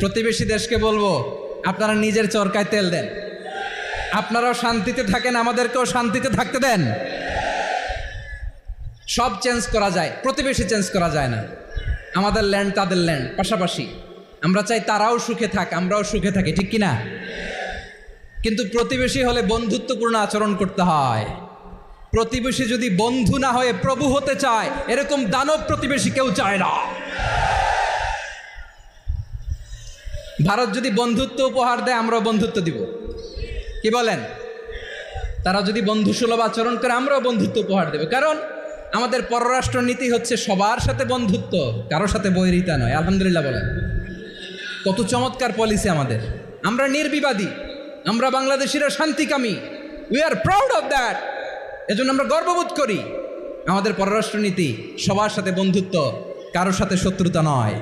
প্রতিবেশী দেশকে বলবো, আপনারা নিজের চরকায় তেল দেন, আপনারাও শান্তিতে থাকেন, আমাদেরকেও শান্তিতে থাকতে দেন। সব চেঞ্জ করা যায়, প্রতিবেশী চেঞ্জ করা যায় না। আমাদের ল্যান্ড তাদের ল্যান্ড পাশাপাশি, আমরা চাই তারাও সুখে থাক, আমরাও সুখে থাকি, ঠিক কিনা? কিন্তু প্রতিবেশী হলে বন্ধুত্বপূর্ণ আচরণ করতে হয়। প্রতিবেশী যদি বন্ধু না হয়ে প্রভু হতে চায়, এরকম দানব প্রতিবেশী কেউ চায় না। ভারত যদি বন্ধুত্ব উপহার দেয়, আমরাও বন্ধুত্ব দিব, কি বলেন? তারা যদি বন্ধুসুলভ আচরণ করে, আমরাও বন্ধুত্ব উপহার দেব। কারণ আমাদের পররাষ্ট্র নীতি হচ্ছে সবার সাথে বন্ধুত্ব, কারোর সাথে বৈরিতা নয়। আলহামদুলিল্লাহ বলেন, কত চমৎকার পলিসি আমাদের। আমরা নির্বিবাদী, আমরা বাংলাদেশিরা শান্তিকামী, we are proud of that. এজন্য আমরা গর্ববোধ করি। আমাদের পররাষ্ট্র নীতি সবার সাথে বন্ধুত্ব, কারোর সাথে শত্রুতা নয়।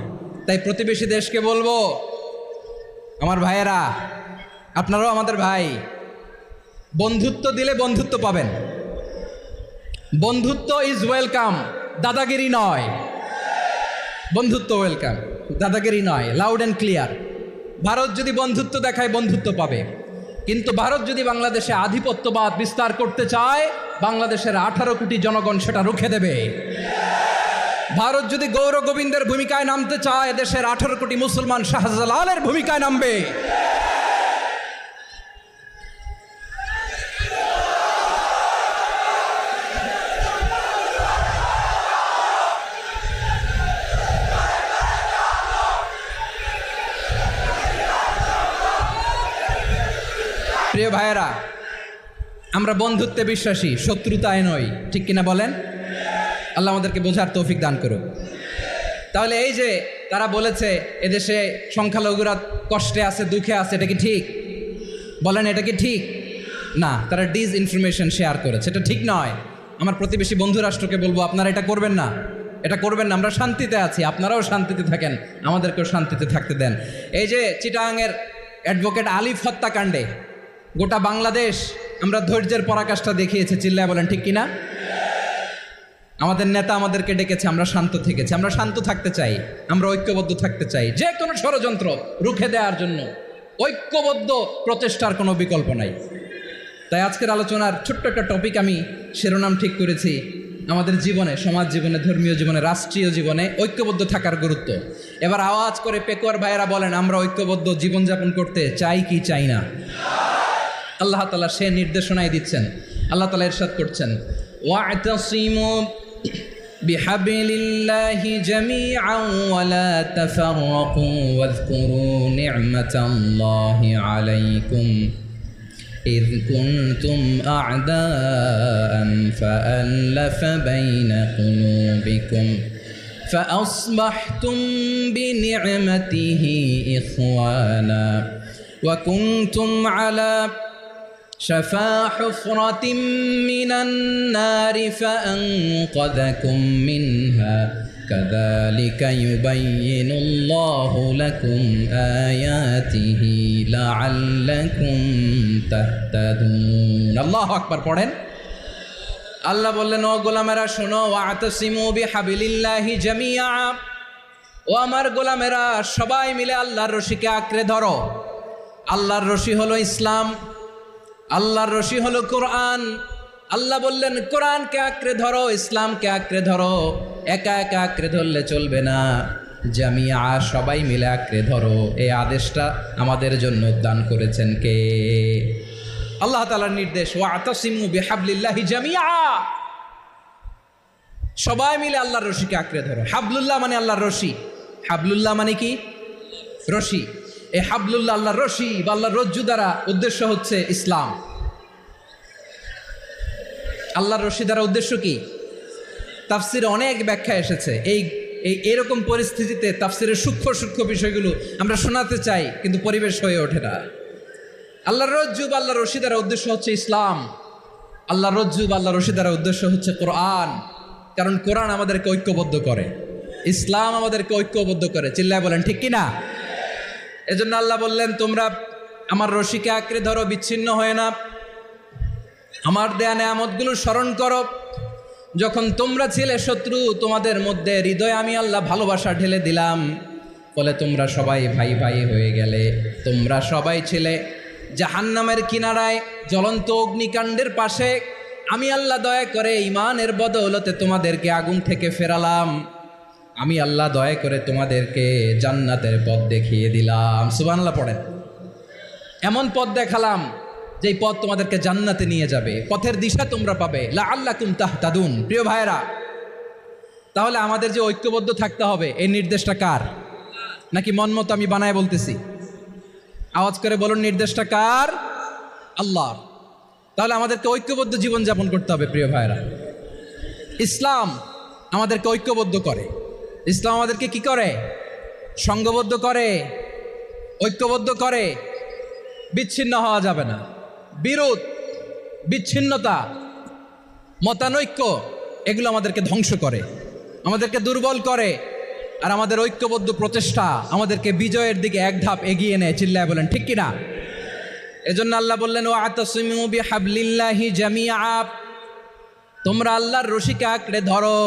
তাই প্রতিবেশী দেশকে বলবো, আমার ভাইয়েরা, আপনারাও আমাদের ভাই, বন্ধুত্ব দিলে বন্ধুত্ব পাবেন। বন্ধুত্ব ইজ ওয়েলকাম, দাদাগিরি নয়। বন্ধুত্ব ওয়েলকাম, দাদাগিরি নয়, লাউড অ্যান্ড ক্লিয়ার। ভারত যদি বন্ধুত্ব দেখায়, বন্ধুত্ব পাবে। কিন্তু ভারত যদি বাংলাদেশে আধিপত্যবাদ বিস্তার করতে চায়, বাংলাদেশের 18 কোটি জনগণ সেটা রুখে দেবে। ভারত যদি গৌর গোবিন্দের ভূমিকায় নামতে চায়, দেশের 18 কোটি মুসলমান শাহজালালের ভূমিকায় নামবে। প্রিয় ভাইয়েরা, আমরা বন্ধুত্বে বিশ্বাসী, শত্রুতায় নই, ঠিক কিনা বলেন? আল্লাহ আমাদেরকে বোঝার তৌফিক দান করুক। তাহলে এই যে তারা বলেছে এদেশে সংখ্যালঘুরা কষ্টে আছে, দুঃখে আছে, এটা কি ঠিক? বলেন, এটা কি ঠিক? না, তারা ডিস ইনফরমেশন শেয়ার করেছে, এটা ঠিক নয়। আমার প্রতিবেশী বন্ধু রাষ্ট্রকে বলবো, আপনারা এটা করবেন না, এটা করবেন না। আমরা শান্তিতে আছি, আপনারাও শান্তিতে থাকেন, আমাদেরকেও শান্তিতে থাকতে দেন। এই যে চিটাগাংয়ের অ্যাডভোকেট আলিফ হত্যাকাণ্ডে গোটা বাংলাদেশ আমরা ধৈর্যের পরাকাষ্ঠা দেখিয়েছে, চিল্লায় বলেন, ঠিক কিনা? আমাদের নেতা আমাদেরকে ডেকেছে, আমরা শান্ত থেকেছি। আমরা শান্ত থাকতে চাই, আমরা ঐক্যবদ্ধ থাকতে চাই। যে কোনো ষড়যন্ত্র রুখে দেওয়ার জন্য ঐক্যবদ্ধ প্রচেষ্টার কোনো বিকল্প নাই। তাই আজকের আলোচনার ছোট্ট একটা টপিক আমি শিরোনাম ঠিক করেছি, আমাদের জীবনে, সমাজ জীবনে, ধর্মীয় জীবনে, রাষ্ট্রীয় জীবনে ঐক্যবদ্ধ থাকার গুরুত্ব। এবার আওয়াজ করে পেকুয়ার ভাইয়েরা বলেন, আমরা ঐক্যবদ্ধ জীবনযাপন করতে চাই কি চাই না? আল্লাহ তাআলা সে নির্দেশনাই দিচ্ছেন। আল্লাহ তাআলা ইরশাদ করছেন, ওয়া'তাসিমু বিহাবলিল্লাহি জামিআন ওয়া লা তাফাররাকু ওয়াযকুরু নি'মাতাল্লাহি আলাইকুম إذ كنتم أعداء فألف بين قلوبكم فأصبحتم بنعمته إخوانا وكنتم على شفا حفرة من النار فأنقذكم منها كذلك يبين الله لكم آياته لعلكم تهتدون الله أكبر পড়েন। আল্লাহ বললেন, ও গোলামেরা শোনো, ওয়া'তাসিমু বিহাবলিল্লাহি জামিআ, ও আমার গোলামেরা সবাই মিলে আল্লাহর রশিকে আঁকড়ে ধরো। আল্লাহর রশি হলো ইসলাম, আল্লাহর রশি হলো কোরআন। আল্লাহ বললেন, কোরআনকে আঁকড়ে ধরো, ইসলামকে আঁকড়ে ধরো। একা একা আঁকড়ে ধরলে চলবে না, জামিয়া, সবাই মিলে আঁকড়ে ধরো। এই আদেশটা আমাদের জন্য দান করেছেন কে? আল্লাহ তাআলার নির্দেশ, ওয়া'তাসিমু বিহাবলিল্লাহি জামিআ, সবাই মিলে আল্লাহর রশিকে আঁকড়ে ধরো। হাবলুল্লাহ মানে আল্লাহর রশি। হাবলুল্লাহ মানে কি? রশি। এই হাবলুল্লাহ আল্লাহর রশি বা আল্লাহর রজ্জু দ্বারা উদ্দেশ্য হচ্ছে ইসলাম। আল্লাহর রশি দ্বারা উদ্দেশ্য কি? তাফসিরে অনেক ব্যাখ্যা এসেছে। এরকম পরিস্থিতিতে তাফসিরের সূক্ষ্ম সূক্ষ্ম বিষয়গুলো আমরা শোনাতে চাই, কিন্তু পরিবেশ হয়ে ওঠে না। আল্লাহর রজ্জু বা আল্লাহর রশি দ্বারা উদ্দেশ্য হচ্ছে ইসলাম। আল্লাহর রজ্জু বা আল্লাহর রশি দ্বারা উদ্দেশ্য হচ্ছে কোরআন, কারণ কোরআন আমাদেরকে ঐক্যবদ্ধ করে, ইসলাম আমাদেরকে ঐক্যবদ্ধ করে। চিল্লায় বলেন, ঠিক কিনা? এজন্য আল্লাহ বললেন, তোমরা আমার রশিকে আঁকড়ে ধরো, বিচ্ছিন্ন হয়ে না। আমার দেয়া নেয়ামতগুলো স্মরণ করো। যখন তোমরা ছিলে শত্রু, তোমাদের মধ্যে হৃদয়ে আমি আল্লাহ ভালোবাসা ঢেলে দিলাম। বলে তোমরা সবাই ভাই ভাই হয়ে গেলে, তোমরা সবাই ছিলে জাহান্নামের কিনারায় জ্বলন্ত অগ্নিকাণ্ডের পাশে, আমি আল্লাহ দয়া করে ঈমানের বদৌলতে তোমাদেরকে আগুন থেকে ফেরালাম, আমি আল্লাহ দয়া করে তোমাদেরকে জান্নাতের পথ দেখিয়ে দিলাম। সুবহানাল্লাহ পড়েন। এমন পথ দেখালাম যেই পথ তোমাদেরকে জান্নাতে নিয়ে যাবে, পথের দিশা তোমরা পাবে, লাআল্লাকুম তাহতাদুন। প্রিয় ভাইয়েরা, তাহলে আমাদের যে ঐক্যবদ্ধ থাকতে হবে এই নির্দেশটা কার? নাকি মন মতো আমি বানায় বলতেছি? আওয়াজ করে বলুন, নির্দেশটা কার? আল্লাহ। তাহলে আমাদেরকে ঐক্যবদ্ধ জীবনযাপন করতে হবে। প্রিয় ভাইয়েরা, ইসলাম আমাদেরকে ঐক্যবদ্ধ করে। ইসলাম আমাদেরকে কি করে? সংঘবদ্ধ করে, ঐক্যবদ্ধ করে। বিচ্ছিন্ন হওয়া যাবে না। বিরোধ, বিচ্ছিন্নতা, মতানৈক্য এগুলো আমাদেরকে ধ্বংস করে, আমাদেরকে দুর্বল করে। আর আমাদের ঐক্যবদ্ধ প্রচেষ্টা আমাদেরকে বিজয়ের দিকে এক ধাপ এগিয়ে নেয়। চিল্লায় বলেন ঠিক কিনা? এজন্য আল্লাহ বললেন, ওয়াতাসিমু বিহাবলিল্লাহি জামিআ, তোমরা আল্লাহর রশিকে আঁকড়ে ধরো,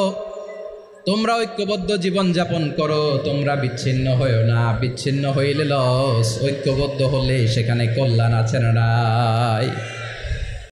তোমরা ঐক্যবদ্ধ জীবন যাপন করো, তোমরা বিচ্ছিন্ন হয়েও না। বিচ্ছিন্ন হইলে লস, ঐক্যবদ্ধ হলে সেখানে কল্যাণ আছে না নাই?